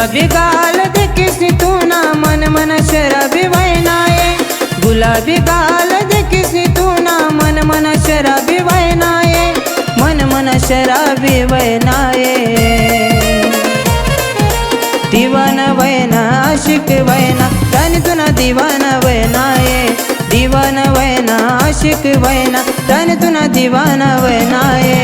गुलाबी गाल देखिसी तू ना मन मन शराबी वैनाये। गुलाबी गाल देखिसी तू ना मन मन शराबी वैनाये। मन मन शराबी वैनाये। दीवाना वैना आशिक वैना तन तुना दीवाना वैनाये। दीवाना वैना आशिक वैना तन तुना दीवाना वैनाये।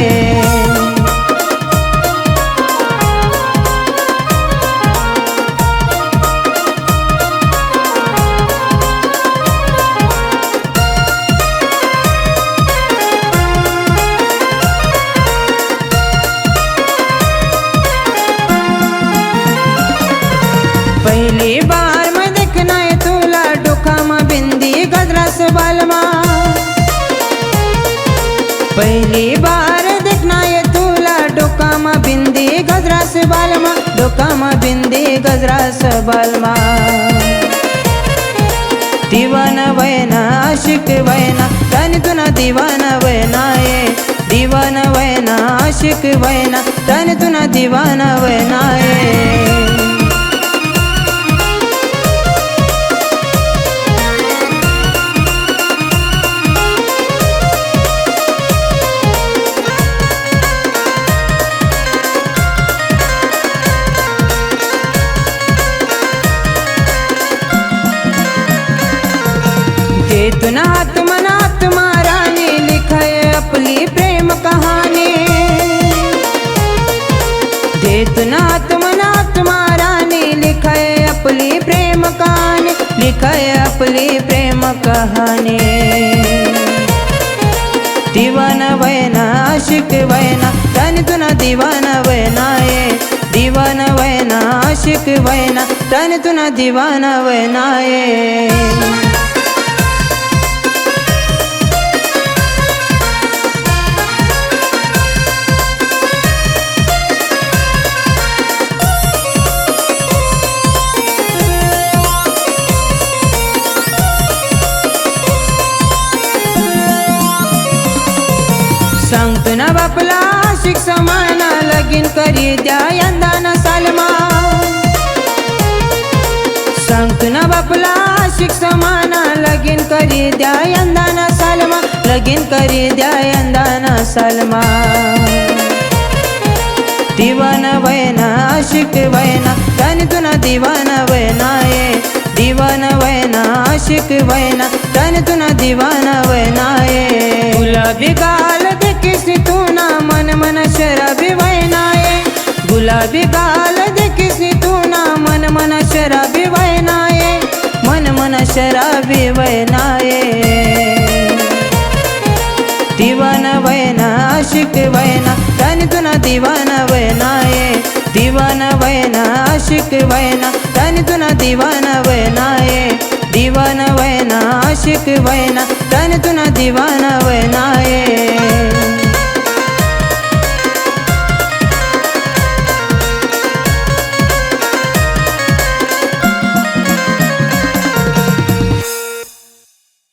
पहली बार मैं देखना है तुला डोका में बिंदी गजरा से बालमा। पहली बार देखना है तुला डोका में बिंदी गजरा से बालमा। डोका में बिंदी गजरा से बालमा। दीवाना वैना आशिक वैना तन तुना दीवाना वैनाये। दीवाना वैना आशिक वैना तन तुना दीवाना वैनाये। चेतना आत्मनाथ महारानी लिखाए अपनी प्रेम कहानी। चेतना आत्मनाथ महारानी लिखाए अपनी प्रेम कहानी। लिखाए अपनी प्रेम कहानी। दीवाना वैना आशिक वैना तन तुना दीवाना वैनाये। दीवाना वैना आशिक वैना तन तुना दीवाना वैनाये। सांगतो ना बापला आशिक समाना लगीन करी द्या यंदाना सालमा। सांगतो ना बापला आशिक समाना लगीन करी द्या यंदाना सालमा। लगीन करी द्या यंदाना सालमा। दीवाना वैना आशिक वैना तन तुना दीवाना वैनाये। दीवाना वैना आशिक वैना तन तुना दीवाना वैनाये। गुलाबी गाल देखिसी तू ना मन मन शराबी वैनाये। गुलाबी गाल देखिसी तू ना मन मन शराबी वैनाये। मन मन शराबी वैनाये। दीवाना वैना आशिक वैना तन तुना दीवाना वैनाये। दीवाना वैना आशिक वैना तन तुना दीवाना वैनाये। दीवाना वैना आशिक वैना तन तुना दीवाना वैनाये।